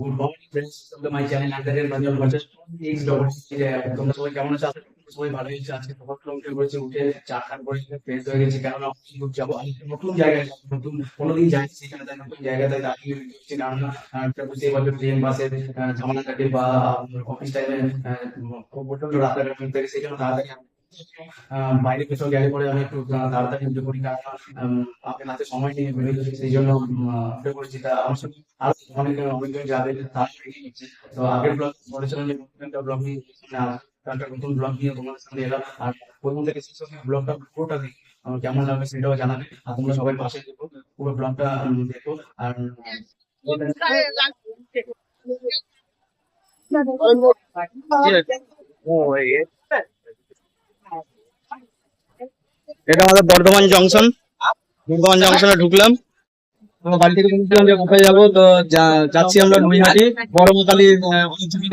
Good morning friends, welcome to my channel আন্ডারের বাজার বাজার এক্স ডবল তোমরা সবাই কেমন আছো? আশা করি সবাই ভালো আছো। আজকে সকাল থেকে উঠে পড়েছি, উঠে চা খান করে ফ্রেশ হয়ে গেছি, কেননা অফিস যাবো। আমি নতুন জায়গায় যাবো, নতুন কোনোদিন যাইনি, সেখানে তাই নতুন জায়গাতে দাঁড়িয়ে রয়েছি, কারণ বুঝতেই পারছো ট্রেন বাসের ঝামেলা থাকে বা অফিস টাইমে খুব প্রচন্ড রাস্তাঘাট ঘুরতে থাকে, সেই জন্য তাড়াতাড়ি বাইরে কোথাও গেলে পরে আমি একটু তাড়াতাড়ি উঠে পড়ি, কারণ আপনার হাতে সময় নিয়ে বেরোতে, সেই জন্য উঠে পড়েছি। তা আমার সঙ্গে আরো অনেকজন যাবে, তার তো আগের ব্লগ বলেছিলাম যে নতুন একটা ব্লগ নিয়ে একটা নতুন ব্লগ নিয়ে তোমাদের সামনে এলাম। আর প্রথম থেকে শেষ অবধি ব্লগটা পুরোটা দেখি, আমার কেমন লাগবে সেটাও জানাবে। আর তোমরা সবাই পাশে দেখো, পুরো ব্লগটা দেখো। আর এটা আমাদের বর্ধমান জংশন। বর্ধমান জংশনে ঢুকলাম, আমার বাড়ি থেকে বলেছিলাম যে কোথায় যাবো, তো যাচ্ছি আমরা নৈহাটি বড়মাতালি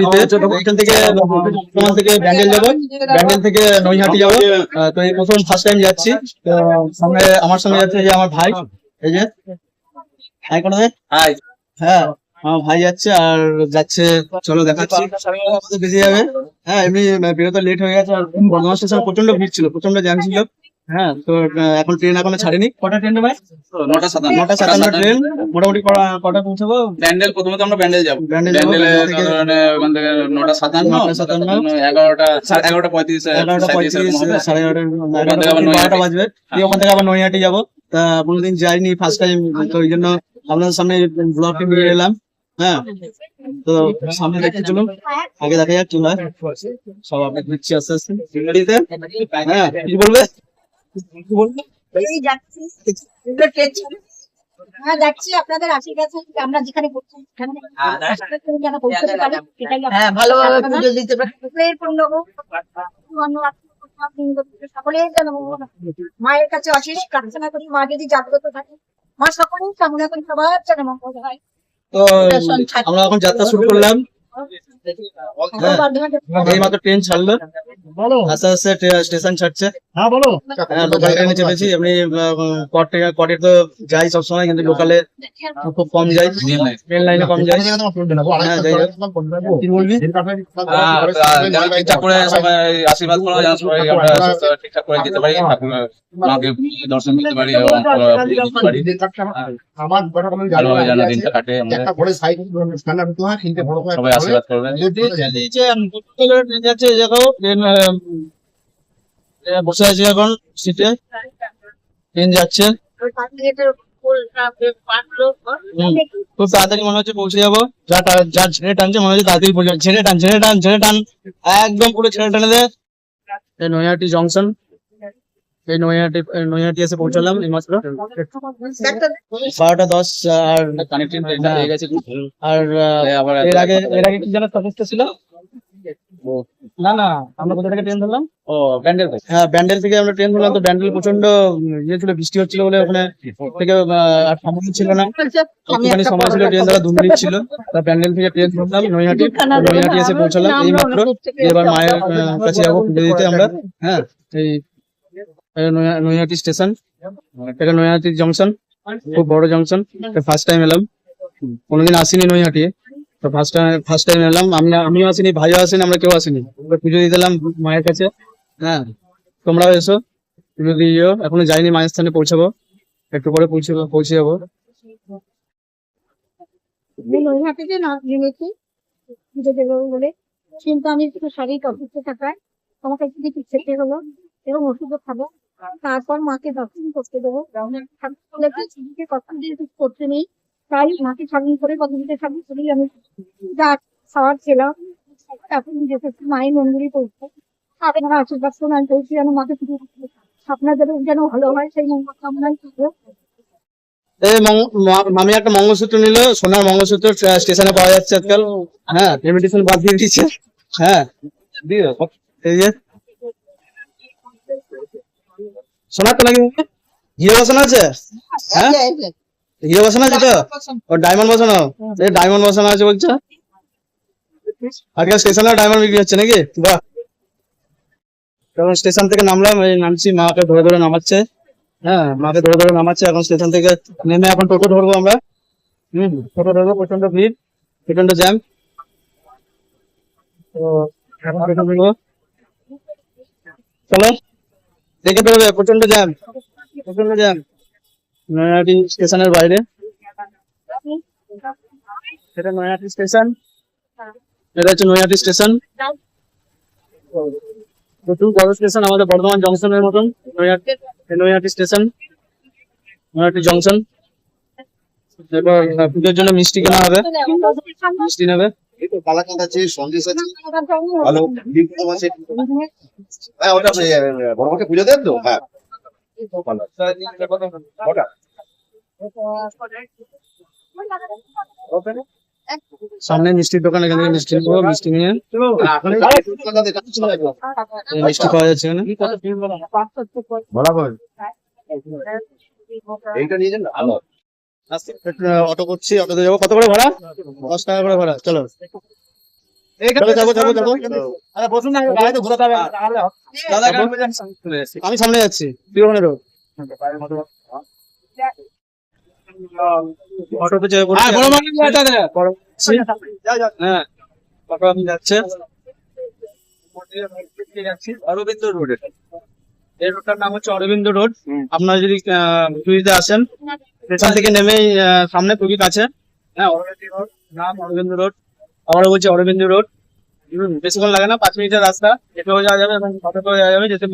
দিতে। এখান থেকে বর্ধমান থেকে ব্যান্ডেল যাবো, ব্যান্ডেল থেকে নৈহাটি যাবো। তো এই প্রথম ফার্স্ট টাইম যাচ্ছি। তো সামনে আমার সঙ্গে যাচ্ছে যে আমার ভাই, এই যে হাই করে দে। হাই। হ্যাঁ, আমার ভাই যাচ্ছে আর যাচ্ছে, চলো দেখাচ্ছি। আমাদের বেজে যাবে। হ্যাঁ, এমনি বেরোতে লেট হয়ে গেছে। আর বর্ধমান স্টেশন প্রচন্ড ভিড় ছিল, প্রচন্ড জ্যাম ছিল। হ্যাঁ, তো এখন ট্রেন এখনো ছাড়েনি। কটা ট্রেন ভাই? 9:57 ট্রেন। মোটামুটি কটা পৌঁছাবো? ব্যান্ডেল, প্রথমে তো আমরা ব্যান্ডেল যাবো। ব্যান্ডেল ব্যান্ডেলে ওখান থেকে 9:57, 11:35, 12টা বাজবে। ওখান থেকে আবার নৈহাটি যাবো। তা কোনোদিন যাইনি, ফার্স্ট টাইম, তো ওই জন্য আপনাদের সামনে ব্লগটি নিয়ে এলাম। হ্যাঁ, তো সামনে দেখতে চলুন, আগে দেখা যাক কি হয়। সব আপনি দিচ্ছি আস্তে আস্তে। হ্যাঁ, কি বলবে? যাচ্ছি আপনাদের আশীর্বাদ, আমরা যেখানে ভালোভাবে পুজো দিতে পারি। সকলের যেন মায়ের কাছে অশেষ প্রার্থনা করি, মা যদি জাগ্রত থাকে, মা সকলেই কামনা করি সবার যেন মঙ্গল হয়। তো আমরা এখন যাত্রা শুরু করলাম। এই মাত্র ট্রেন ছাড়লো, আস্তে আস্তে স্টেশন ছাড়ছে। হ্যাঁ, বলো। হ্যাঁ, লোকাল ট্রেনে চেপেছি। এমনি কটে তো যাই সবসময়, কিন্তু লোকালে খুব কম যাই, ট্রেন লাইনে কম যাই। হ্যাঁ, যাই হোক, কি বলবি? ঠিকঠাক করে সবাই আশীর্বাদ করো, যেন সবাই আমরা ঠিকঠাক করে দিতে পারি, মাকে দর্শন করতে পারি এবং ভালোভাবে যেন দিনটা কাটে। সবাই আশীর্বাদ করবেন। বসে আছি এখন সিটে, ট্রেন যাচ্ছে। খুব তাড়াতাড়ি মনে হচ্ছে পৌঁছে যাবো। যা ছেড়ে টানছে মনে হচ্ছে তাড়াতাড়ি পৌঁছে যাবে। ছেড়ে টান একদম পুরো ছেড়ে টানে দে। নৈহাটি জংশন, এই নৈহাটি এসে পৌঁছালাম এইমাত্র। 12:10 আর এর আগে কি যেন সমস্যা ছিল? না, আমরা কোথা থেকে ট্রেন ধরলাম? ব্যান্ডেল। হ্যাঁ, ব্যান্ডেল থেকে আমরা ট্রেন ধরলাম। তো ব্যান্ডেল প্রচন্ড ইয়ে ছিল, বৃষ্টি হচ্ছিল বলে ওখানে থেকে আর সময় ছিল না, একটুখানি সময় ছিল, ট্রেন ধরা 2 মিনিট ছিল। তা ব্যান্ডেল থেকে ট্রেন ধরলাম নৈহাটি এসে পৌঁছালাম এই মাত্র। এবার মায়ের কাছে যাবো পুজো দিতে আমরা। হ্যাঁ, এই নৈহাটি স্টেশন, এটা নৈহাটি জংশন, খুব বড় জংশন। ফার্স্ট টাইম এলাম, কোনোদিন আসিনি নৈহাটি, তো ফার্স্ট টাইম এলাম। আমিও আসিনি, ভাইও আসেনি, আমরা কেউ আসিনি। পুজো দিয়ে দিলাম মায়ের কাছে। হ্যাঁ, তোমরাও এসো, পুজো দিও। এখনো যাইনি, মায়ের স্থানে পৌঁছাবো, একটু পরে পৌঁছে যাবো। নৈহাটিতে নেমেছি পুজো দেবো বলে, কিন্তু আমি একটু শারীরিক অসুস্থ থাকায় আমাকে একটু কিছু খেতে হলো এবং ওষুধও খাবো, তারপর মাকে দর্শন করতে দেবো। কথা দিয়ে কিছু করতে নেই, তাই মাকে স্মরণ করে পদ্ধতিতে স্মরণ করেই আমি যা খাওয়ার খেলাম। এখন যেতে মায়ের মন্দিরে পৌঁছে আপনারা আশীর্বাদ করুন, আমি পৌঁছে যেন মাকে পুজো আপনাদের যেন ভালো হয় সেই মঙ্গল কামনাই করবো। মামি একটা মঙ্গলসূত্র নিল, সোনার মঙ্গলসূত্র, স্টেশনে পাওয়া যাচ্ছে আজকাল। হ্যাঁ, ইনভিটেশন বাদ দিয়ে দিচ্ছে। হ্যাঁ, এই যে সোনার তো নাকি হিরো বসানো আছে। হ্যাঁ, হিরো বসানো আছে তো, ও ডায়মন্ড বসানো, এই ডায়মন্ড বসানো আছে বলছে। আজকাল স্টেশনে ডায়মন্ড বিক্রি হচ্ছে নাকি? বাহ। তখন স্টেশন থেকে নামলাম, এই নামছি, মাকে ধরে ধরে নামাচ্ছে। হ্যাঁ, মাকে ধরে ধরে নামাচ্ছে। এখন স্টেশন থেকে নেমে এখন টোটো ধরবো আমরা। টোটো ধরবো, প্রচন্ড ভিড়। প্রচন্ড জ্যাম। তো এখন পেছন ফিরবো। চলো দেখে বেরোবে, প্রচন্ড জ্যাম, প্রচন্ড জ্যাম নৈহাটি স্টেশনের বাইরে। এটা নৈহাটি স্টেশন, এটা হচ্ছে নৈহাটি স্টেশন। প্রচুর বড় স্টেশন, আমাদের বর্ধমান জংশনের মতন নৈহাটি স্টেশন, নৈহাটি জংশন। এবার পুজোর জন্য মিষ্টি কেনা হবে, মিষ্টি নেবে। কালাকাঁদ আছে, সন্দেশ আছে, ভালো দীপকম আছে। হ্যাঁ, ওটা বড় মাকে পুজো দেন তো? হ্যাঁ, ভালো। ওটা সামনে মিষ্টির দোকান, এখান থেকে মিষ্টি নেবো, মিষ্টি নিয়ে মিষ্টি পাওয়া যাচ্ছে এখানে। বরাবর এইটা নিয়ে যান না, ভালো। অটো করছি, অটোতে যাবো। কত করে ভাড়া? 10 টাকা করে ভাড়া। চলো চলো, যাবো যাবো যাবো। আমি সামনে যাচ্ছি, বীরভূমের রোড। অটোতে চেপে পড়ছি। হ্যাঁ, অটো আমি যাচ্ছে অরবিন্দ রোডে। এই রোডটার নাম হচ্ছে অরবিন্দ রোড। আপনারা যদি পুরীতে আসেন, স্টেশন থেকে নেমেই সামনে খুবই কাছে। হ্যাঁ, অরবিন্দ রোড নাম, অরবিন্দ রোড। আবারও বলছি অরবিন্দ রোড। বেশিক্ষণ লাগে না, 5 মিনিটের রাস্তা। হেঁটেও যাওয়া যাবে এবং অটোতেও যাওয়া যাবে। যেহেতু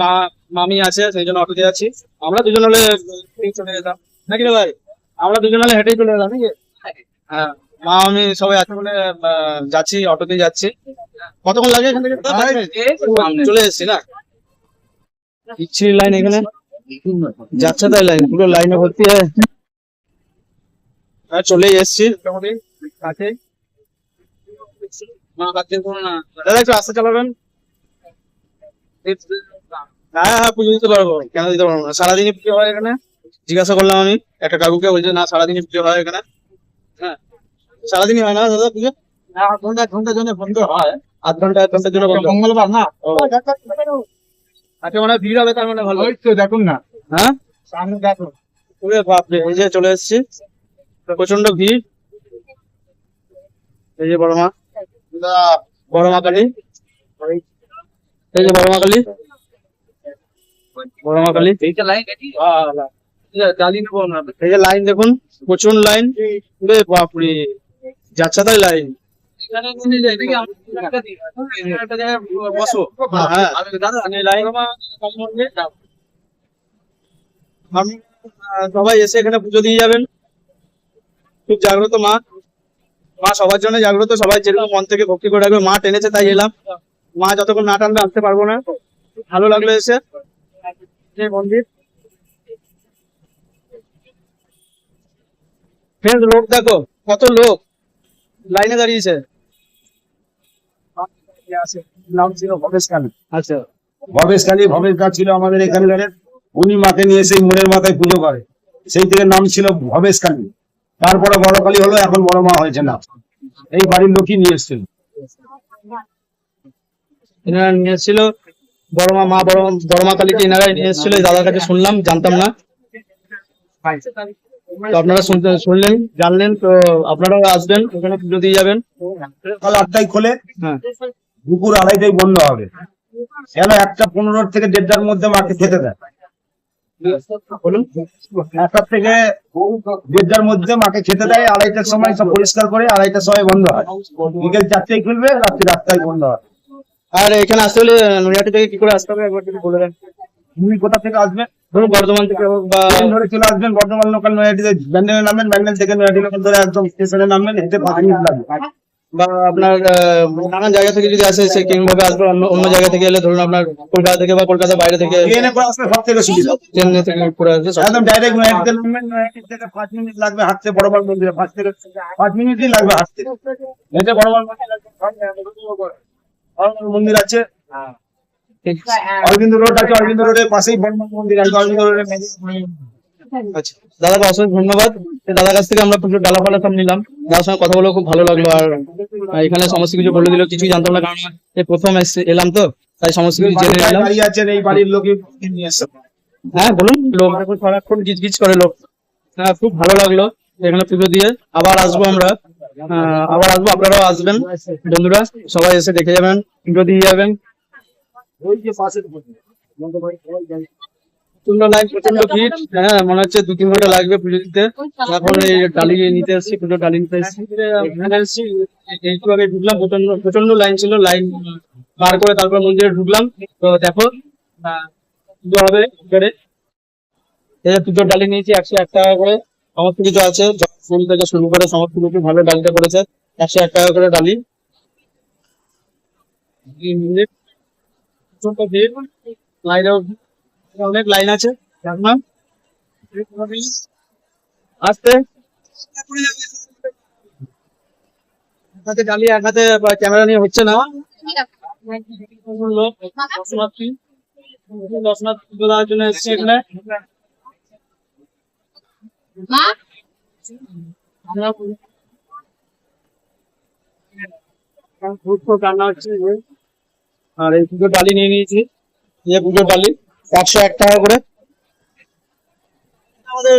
মামি আছে সেই জন্য অটোতে যাচ্ছি। আমরা দুজন হলে চলে যেতাম নাকি রে ভাই? আমরা দুজন হলে হেঁটেই চলে যেতাম নাকি? হ্যাঁ, মা আমি সবাই আছে বলে যাচ্ছি, অটোতেই যাচ্ছি। কতক্ষণ লাগে এখান থেকে? চলে এসেছি না, ইচ্ছি লাইন এখানে যাচ্ছে, তাই লাইন পুরো লাইনে ভর্তি হয়। হ্যাঁ, চলেই এসছি মোটামুটি কাছে। দাদা একটু আস্তে চালাবেন। হ্যাঁ হ্যাঁ, পুজো দিতে পারবো, কেন দিতে পারবো না? সারাদিনই পুজো হয় এখানে। জিজ্ঞাসা করলাম আমি একটা কাকুকে, বলছে না সারাদিনই পুজো হয় এখানে। হ্যাঁ, সারাদিনই হয় না দাদা পুজো? ঘন্টার জন্য বন্ধ হয়, 8 ঘন্টা 1 ঘন্টার জন্য বন্ধ। মঙ্গলবার না? আচ্ছা, মানে ভিড় হবে তার মানে ভালো। দেখুন না। হ্যাঁ, সামনে দেখুন। ওরে বাপরে, এই যে চলে এসেছি, প্রচন্ড ভিড়। এই যে বড় মা, বড় মা কালী, এই যে বড় মা কালী, বড় মা কালী। এই যে লাইন দেখুন, প্রচুর লাইন। ওরে বাপরে, যাচ্ছে তাই লাইন। বসো। হ্যাঁ, সবাই এসে এখানে পুজো দিয়ে যাবেন। খুব জাগ্রত মা, মা সবার জন্য জাগ্রত। সবাই যেরকম মন থেকে ভক্তি করে রাখবে। মা টেনেছে তাই এলাম। মা যতক্ষণ না টানবে আসতে পারবো না। ভালো লাগলো এসে। মন্দির লোক দেখো, কত লোক লাইনে দাঁড়িয়েছে। নাম ছিল ভবেশ কালী। আচ্ছা, ভবেশ কালী, ভবেশ দা ছিল আমাদের এখানকার। উনি মাকে নিয়ে সেই মোড়ের মাথায় পুজো করে, সেই থেকে নাম ছিল ভবেশ কালী। তারপরে বড় কালী হলো, এখন বড় মা হয়েছে না। এই বাড়ির লোকই নিয়ে এসেছিল। এনারা নিয়ে এসেছিল বড় মা, বড় মা কালীকে এনারাই নিয়ে এসেছিল। এই দাদার কাছে শুনলাম, জানতাম না। তো আপনারা শুনলেন, জানলেন। তো আপনারাও আসবেন, ওখানে পুজো দিয়ে যাবেন। সকাল 8টায় খোলে, হ্যাঁ, দুপুর 2:30টায় বন্ধ হবে। কেন 1:15 থেকে 1:30টার মধ্যে মাকে খেতে দেয়। বলুন। 1টা থেকে 1:30টার মধ্যে মাকে খেতে দেয়। 2:30টার সময় সব পরিষ্কার করে 2:30টার সময় বন্ধ হয়। বিকেল 4টায় খুলবে, রাত্রি 8টায় বন্ধ হয়। আর এখানে আসতে হলে নৈহাটি থেকে কি করে আসতে হবে একবার যদি বলে দেন। তুমি কোথা থেকে আসবে? ধরুন বর্ধমান থেকে হোক বা ট্রেন ধরে চলে আসবেন, বর্ধমান লোকাল নৈহাটিতে ব্যান্ডেলে নামবেন, ব্যান্ডেল থেকে নৈহাটি লোকাল ধরে একদম স্টেশনে নামবেন, এতে 5 মিনিট লাগবে। বা আপনার নানান জায়গা থেকে যদি আসে, সে কিভাবে আসবে? অন্য জায়গা থেকে এলে ধরুন আপনার কলকাতা থেকে বা কলকাতার বাইরে থেকে ট্রেনে করে আসলে সব থেকে সুবিধা। ট্রেনে থেকে করে আসবে সব। একদম ডাইরেক্ট নৈহাটিতে নামবেন, নৈহাটি থেকে 5 মিনিট লাগবে হাঁটতে বড়মাল মন্দিরে। 5 মিনিটই লাগবে হাঁটতে। এতে বড়মাল মন্দির আছে, অরবিন্দ রোড আছে, অরবিন্দ রোডের পাশেই বড়মাল মন্দির আছে। অরবিন্দ রোডের আচ্ছা, দাদাকে অসংখ্য ধন্যবাদ। দাদার কাছ থেকে আমরা পুজোর ডালাপালা সব নিলাম। দাদার সঙ্গে কথা বলে খুব ভালো লাগলো। আর এখানে সমস্ত কিছু বলে দিল, কিছুই জানতাম না, কারণ এই প্রথম এলাম তো, তাই সমস্ত কিছু জেনে নিলাম। বাড়ি আছেন, এই বাড়ির লোকই নিয়ে এসছে। হ্যাঁ বলুন। লোক সারাক্ষণ গিজগিজ করে লোক। হ্যাঁ, খুব ভালো লাগলো এখানে পুজো দিয়ে। আবার আসবো আমরা। আবার আসবো, আপনারাও আসবেন বন্ধুরা, সবাই এসে দেখে যাবেন, পুজো দিয়ে যাবেন। ওই যে পাশে প্রচন্ড লাইন, প্রচন্ড ভিড়। হ্যাঁ, মনে হচ্ছে 2-3 ঘন্টা লাগবে পুজো দিতে। এখন এই ডালি নিতে এসেছি, পুজো ডালি নিতে এসেছি। এখানে এসেছি, একটু আগে ঢুকলাম, প্রচন্ড প্রচন্ড লাইন ছিল। লাইন পার করে তারপর মন্দিরে ঢুকলাম। তো দেখো পুজো হবে এবারে। এই যে পুজোর ডালি নিয়েছি 101 টাকা করে, সমস্ত কিছু আছে, ফুল থেকে শুরু করে সমস্ত কিছু ভালো ডালিটা করেছে। 101 টাকা করে ডালি। প্রচন্ড ভিড়, লাইনেও অনেক লাইন আছে। দেখলাম আসতে হাতে ডালি, এক হাতে ক্যামেরা নিয়ে হচ্ছে না। লোক দর্শনার্থী পুজো দেওয়ার জন্য এসেছে এখানে। খুব কান্না হচ্ছে। আর এই পুজোর ডালি নিয়ে নিয়েছি, এই পুজোর ডালি 101 টাকা করে। আমাদের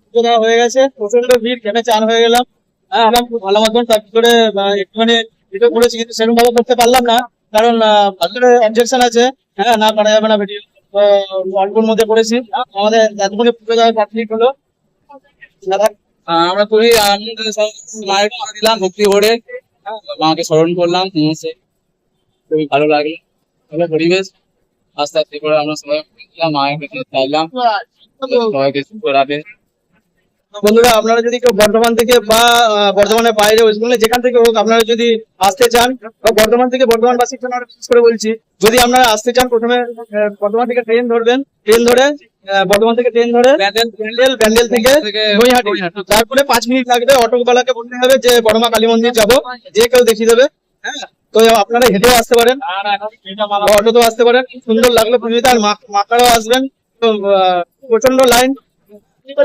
পুজো দেওয়া হয়ে গেছে, প্রচন্ড ভিড়, ঘেমে চান হয়ে গেলাম। হ্যাঁ, আমার খুব ভালো মতন তার ভিতরে একটুখানি ভিডিও করেছি, কিন্তু সেরকম ভাবে করতে পারলাম না, কারণ ভিতরে অবজেকশন আছে। হ্যাঁ, না করা যাবে না ভিডিও, অল্পর মধ্যে করেছি। আমাদের এতক্ষণে পুজো দেওয়া কমপ্লিট হলো। আমরা খুবই আনন্দের সঙ্গে মায়ের পুজো দিলাম ভক্তি ভরে, মাকে স্মরণ করলাম, খুবই ভালো লাগলো। ভালো পরিবেশ, আস্তে আস্তে করে আমরা সবাই মায়ের কাছে চাইলাম সবাইকে সুস্থ রাখে। বন্ধুরা, আপনারা যদি কেউ বর্ধমান থেকে বা বর্ধমানের বাইরে ওয়েস্ট বেঙ্গলে যেখান থেকে হোক, আপনারা যদি আসতে চান, বা বর্ধমান থেকে বর্ধমানবাসীর জন্য আরো বিশেষ করে বলছি, যদি আপনারা আসতে চান, প্রথমে বর্ধমান থেকে ট্রেন ধরবেন। ট্রেন ধরে বর্ধমান থেকে ট্রেন ধরে ব্যান্ডেল থেকে নৈহাটি, তারপরে 5 মিনিট লাগবে। অটোওয়ালাকে বলতে হবে যে বড়মা কালী মন্দির যাবো, যে কেউ দেখিয়ে দেবে। হ্যাঁ, তো আপনারা হেঁটেও আসতে পারেন, অটোতেও আসতে পারেন। সুন্দর লাগলো পুজোতে, আর মাকারাও আসবেন। তো প্রচন্ড লাইন,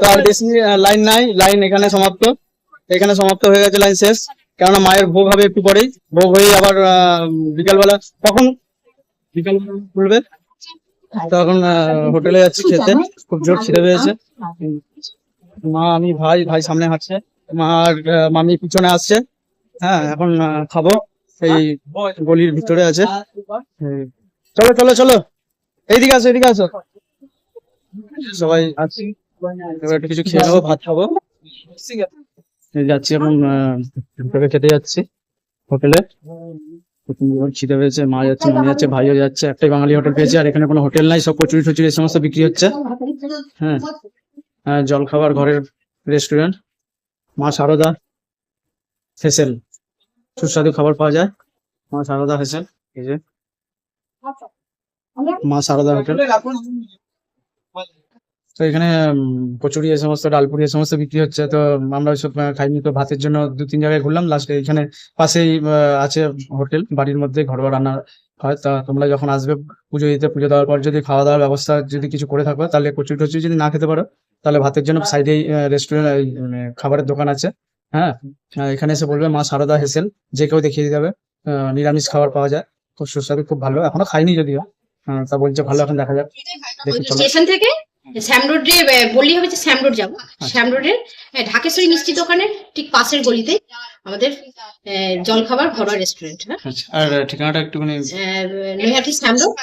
তো আর বেশি লাইন নাই, লাইন এখানে সমাপ্ত। এখানে সমাপ্ত হয়ে গেছে, লাইন শেষ। কেননা মায়ের ভোগ হবে একটু পরেই, ভোগ হয়ে আবার বিকালবেলা কখন বিকাল খুলবে, তখন হোটেলে যাচ্ছি খেতে। খুব জোর খিদে পেয়েছে। মা, আমি, ভাই সামনে হাঁটছে, মা আর মামি পিছনে আসছে। হ্যাঁ, এখন খাবো, এই গলির ভিতরে আছে। চলো চলো চলো, এইদিকে আসো, এদিকে আসো। সবাই আছি, এবার একটু কিছু খেয়ে নেবো, ভাত খাবো। যাচ্ছি এখন, হোটেলে খেতে যাচ্ছি, হোটেলে। খিদে পেয়েছে, মা যাচ্ছে, মামি যাচ্ছে, ভাইও যাচ্ছে। একটাই বাঙালি হোটেল পেয়েছে, আর এখানে কোনো হোটেল নাই, সব কচুরি টচুরি এই সমস্ত বিক্রি হচ্ছে। হ্যাঁ, জল খাবার ঘরের রেস্টুরেন্ট, মা শারদা হেসেল, সুস্বাদু খাবার পাওয়া যায়। মা শারদা হেসেল, এই যে মা শারদা হোটেল। তো এখানে কচুরি এই সমস্ত, ডালপুরি এই সমস্ত বিক্রি হচ্ছে। তো আমরা ওইসব খাইনি, তো ভাতের জন্য 2-3 জায়গায় ঘুরলাম। লাস্টে এখানে পাশেই আছে হোটেল, বাড়ির মধ্যে ঘরোয়া রান্না হয়। তা তোমরা যখন আসবে পুজো দিতে, পুজো দেওয়ার পর যদি খাওয়া দাওয়ার ব্যবস্থা যদি কিছু করে থাকো, তাহলে কচুরি টচুরি যদি না খেতে পারো, তাহলে ভাতের জন্য সাইডেই রেস্টুরেন্ট, খাবারের দোকান আছে। হ্যাঁ, এখানে এসে বলবে মা শারদা হেসেল, যে কেউ দেখিয়ে দিয়ে যাবে। নিরামিষ খাবার পাওয়া যায়, খুব সুস্বাদু, খুব ভালো। এখনো খাইনি যদিও, তা বলছে ভালো, এখন দেখা যাক। দেখি চলো। স্টেশন থেকে শ্যাম রোড বললেই হবে যে শ্যাম রোড যাবো। শ্যাম রোডের ঢাকেশ্বরী মিষ্টি দোকানের ঠিক পাশের গলিতে আমাদের জলখাবার ঘরোয়া রেস্টুরেন্ট। হ্যাঁ, আচ্ছা, আর ঠিকানাটা একটুখানি। নৈহাটি শ্যাম রোড।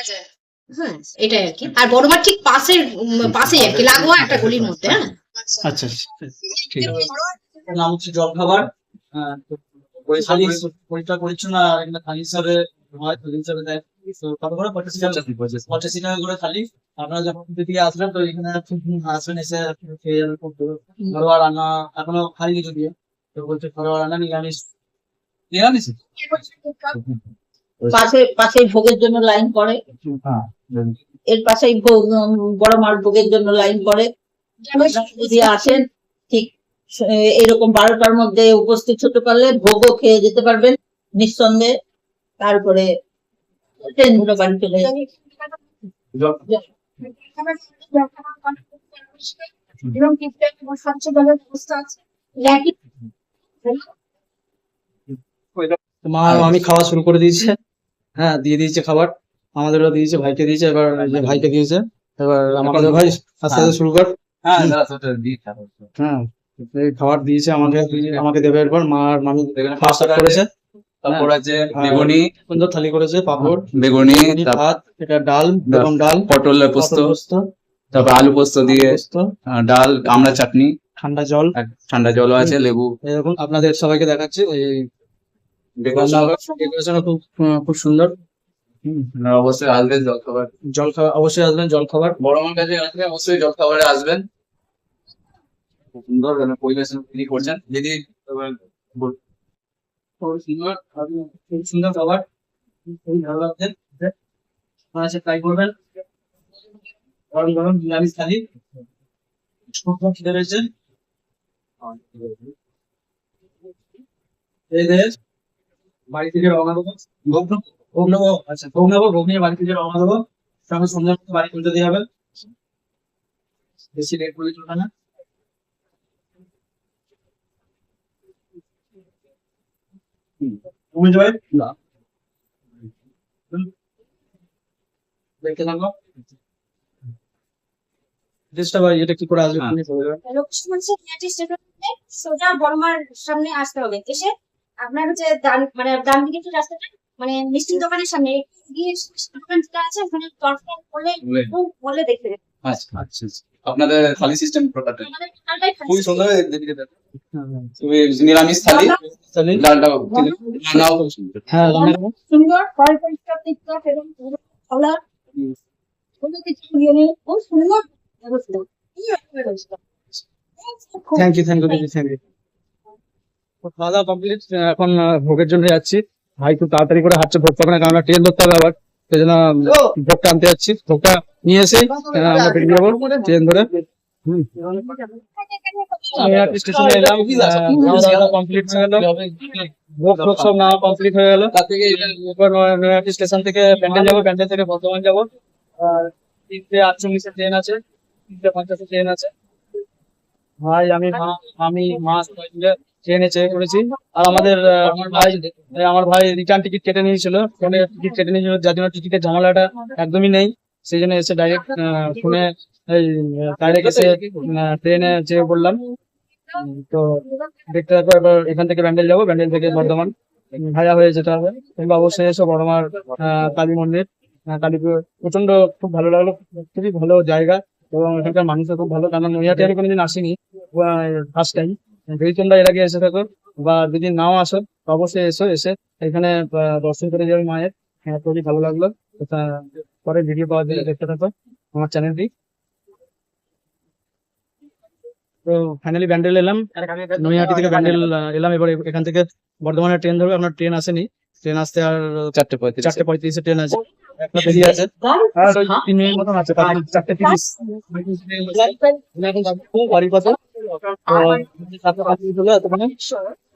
হ্যাঁ, এটাই আর কি। আর বড়মার ঠিক পাশেই আর কি, লাগোয়া একটা গলির মধ্যে। হ্যাঁ, আচ্ছা আচ্ছা, ঠিক আছে। নাম হচ্ছে জলখাবার। পরিষ্কার পরিচ্ছন্ন, আর এখানে থালি হিসাবে হয়, থালি হিসাবে দেয়। তো কত করে? 85 টাকা করে থালি। আপনারা যখন পুজো দিয়ে আসবেন, তো এখানে আসবেন, এসে খেয়ে যাবেন। খুব ঘরোয়া রান্না, এখনো খাইনি যদিও, তো বলছে ঘরোয়া রান্না, নিরামিষ। নিরামিষ পাশে ভোগের জন্য লাইন পড়ে, এর পাশেই বড় মার ভোগের জন্য লাইন পড়ে। যদি আসেন ঠিক এরকম 12টার মধ্যে উপস্থিত হতে পারলে ভোগও খেয়ে যেতে পারবেন নিঃসন্দেহে। তারপরে ট্রেন ধরে বাড়ি চলে যাবে। এবং স্বচ্ছ জলের ব্যবস্থা আছে। মা আমি খাওয়া শুরু করে দিয়েছে। হ্যাঁ, দিয়ে দিয়েছে খাবার, আমাদেরও দিয়েছে, ভাইকে দিয়েছে, এবার যে ভাইকে দিয়েছে। এবার আমাদের ভাই আস্তে আস্তে শুরু কর। হ্যাঁ, হ্যাঁ, এই খাবার দিয়েছে আমাকে দেবে এরপর মা আর মামি এখানে খাওয়া start করেছে। তারপর আছে আর বেগুনি, সুন্দর থালি করেছে, পাঁপড়, বেগুনি, ভাত, এটা ডাল, বেগুন ডাল, পটলের পোস্ত, পটল পোস্ত, তারপর আলু পোস্ত দিয়ে পোস্ত, ডাল, আমড়া চাটনি, ঠান্ডা জল। আর ঠান্ডা জলও আছে, লেবু। এরকম আপনাদের সবাইকে দেখাচ্ছি। এই ডেকোরেশন ডেকোরেশন খুব সুন্দর। আপনারা অবশ্যই আসবেন জল খাবার। জল খাবার অবশ্যই আসবেন, জল খাবার। বড় মার কাছে আসলে অবশ্যই জল খাবারে আসবেন। খুব সুন্দর পরিবেশন তিনি করছেন। যদি খুব সুন্দর খাবার, খুবই ভালো লাগছে। আপনারা এসে ট্রাই করবেন। গরম গরম নিরামিষ থালি, খুব খিদে রয়েছে। এই যে বাড়ি থেকে রওনা দেবো, ভোগ নেবো, আচ্ছা ভোগ নেবো, ভোগ নিয়ে বাড়ি থেকে রওনা দেবো। সঙ্গে সন্ধ্যার মধ্যে বাড়ি পৌঁছে দিয়ে হবে, বেশি লেট করলে চলবে না। তুমি যাবে না, দেখতে থাকো। চেষ্টা করি এটা কি করে আসবে, তুমি বলে দেবে। লক্ষ্মণ সিং নেটি স্টেশনে সোজা বর্মার সামনে আসতে হবে। এসে আপনার হচ্ছে মানে ডান দিকে যে রাস্তাটা, মানে মিষ্টির দোকানের সামনে গিয়ে দোকান যেটা আছে ওখানে টর্চলাইট করলে বলে দেখতে পাবেন। আচ্ছা আচ্ছা, আপনাদের থালি সিস্টেম প্রকারটা আমাদের টোটালটাই খুবই সুন্দর। তুমি নিরামিষ থালি, তাহলে ডালটা রান্নাও খুব সুন্দর। হ্যাঁ রান্না করবো। সুন্দর পয় পরিষ্কার টিপটপ এবং পুরো খাওয়া কোনো কিছু নিয়ে নিয়ে খুব সুন্দর ব্যবস্থা। থ্যাংক ইউ দিদি, থ্যাংক ইউ। খাওয়া দাওয়া কমপ্লিট, এখন ভোগের জন্য যাচ্ছি। ভাই খুব তাড়াতাড়ি করে হাঁটছে ভোগ পাবে না, কারণ ট্রেন ধরতে হবে আবার, সেই জন্য ভোগটা আনতে যাচ্ছি। ভোগটা নিয়ে এসে আমরা বেরিয়ে যাবো ট্রেন ধরে। স্টেশনে এলাম, কমপ্লিট হয়ে গেল, ভোগ টোগ সব নেওয়া কমপ্লিট হয়ে গেল। তার থেকে এরপর নৈহাটি স্টেশন থেকে প্যান্ডেল যাবো, প্যান্ডেল থেকে বর্ধমান যাবো। আর 3:48 ট্রেন আছে, 3:50 ট্রেন আছে। ভাই আমি মা সবাই মিলে ট্রেনে চেয়ে করেছি। আর আমার ভাই রিটার্ন টিকিট কেটে নিয়েছিল, ফোনে টিকিট কেটে নিয়েছিল, যার জন্য টিকিটের ঝামেলাটা একদমই নেই। সেই জন্য এসে ডাইরেক্ট ফোনে ডাইরেক্ট এসে ট্রেনে চেয়ে বললাম। তো দেখতে থাকো। এবার এখান থেকে ব্যান্ডেল যাবো, ব্যান্ডেল থেকে বর্ধমান ভাজা হয়ে যেতে হবে। তোমরা অবশ্যই এসো বড়মার কালী মন্দির, কালীপুর প্রচন্ড খুব ভালো লাগলো, খুবই ভালো জায়গা এবং এখানকার মানুষও খুব ভালো। কারণ নৈহাটি আমি কোনোদিন আসিনি, ফার্স্ট টাইম। যদি তোমরা এর আগে এসে থাকো বা যদি নাও আসো তো অবশ্যই এসে এখানে দর্শন করে যাবে মায়ের। হ্যাঁ, খুবই ভালো লাগলো। পরে ভিডিও পাওয়ার জন্য দেখতে থাকো আমার চ্যানেলটি। তো ফাইনালি ব্যান্ডেল এলাম, নৈহাটি থেকে ব্যান্ডেল এলাম। এবার এখান থেকে বর্ধমানের ট্রেন ধরবে। আপনার ট্রেন আসেনি, ট্রেন আসতে আর 4:35 ট্রেন আছে, একটা বেরিয়ে আছে। আর ওই 3 মিনিট মতন আছে, 4:30 বাড়ির পথে। তো 4:35 হলো এতক্ষণে।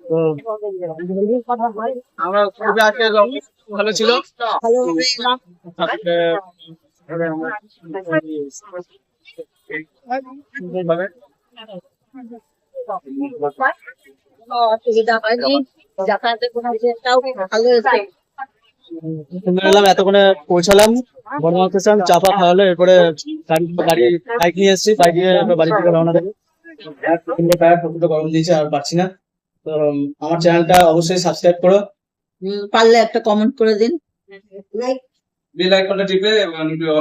তো আমরা খুবই আজকে ভালো ছিল। অসুবিধা হয়নি, যাতায়াতের কোনো বিষয়টাও ভালো হয়েছে। এতক্ষণে পৌঁছালাম বর্ধমান স্টেশন, চাপা খাওয়ালো। এরপরে গাড়ি বাইক নিয়ে এসেছি, বাইক নিয়ে বাড়ি থেকে রওনা দেবো। প্রচন্ড গরম দিয়েছে, আর পারছি না। তো আমার চ্যানেলটা অবশ্যই সাবস্ক্রাইব করো, পারলে একটা কমেন্ট করে দিন। বেল আইকনটা টিপে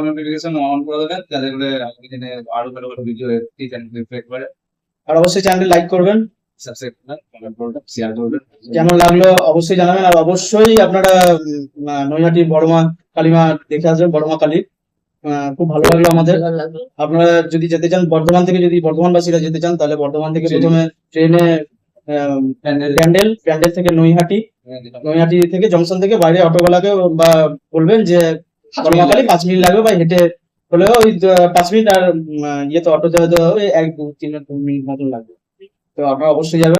নোটিফিকেশন অন করে দেবেন, যাতে করে আগামী দিনে আরো ভালো ভালো ভিডিও রিফ্লেক্ট করে। আর অবশ্যই চ্যানেলটি লাইক করবেন, সাবস্ক্রাইব করবেন, কমেন্ট করবেন, শেয়ার করবেন। কেমন লাগলো অবশ্যই জানাবেন। আর অবশ্যই আপনারা নৈহাটি বড়মা কালীমা দেখে আসবেন, বড়মা কালী। খুব ভালো লাগলো আমাদের। ভালো লাগলো। আপনারা যদি যেতে চান বর্ধমান থেকে, যদি বর্ধমানবাসীরা যেতে চান, তাহলে বর্ধমান থেকে প্রথমে ট্রেনে প্যান্ডেল থেকে নৈহাটি থেকে জংশন থেকে বাইরে অটোওয়ালাকে বা বলবেন যে বড়মাকালী 5 মিনিট লাগবে, বা হেঁটে হলেও ওই 5 মিনিট। আর ইয়ে তো অটোতে হয়তো 1-2-3 মিনিট মতন লাগবে। তো আপনারা অবশ্যই যাবেন।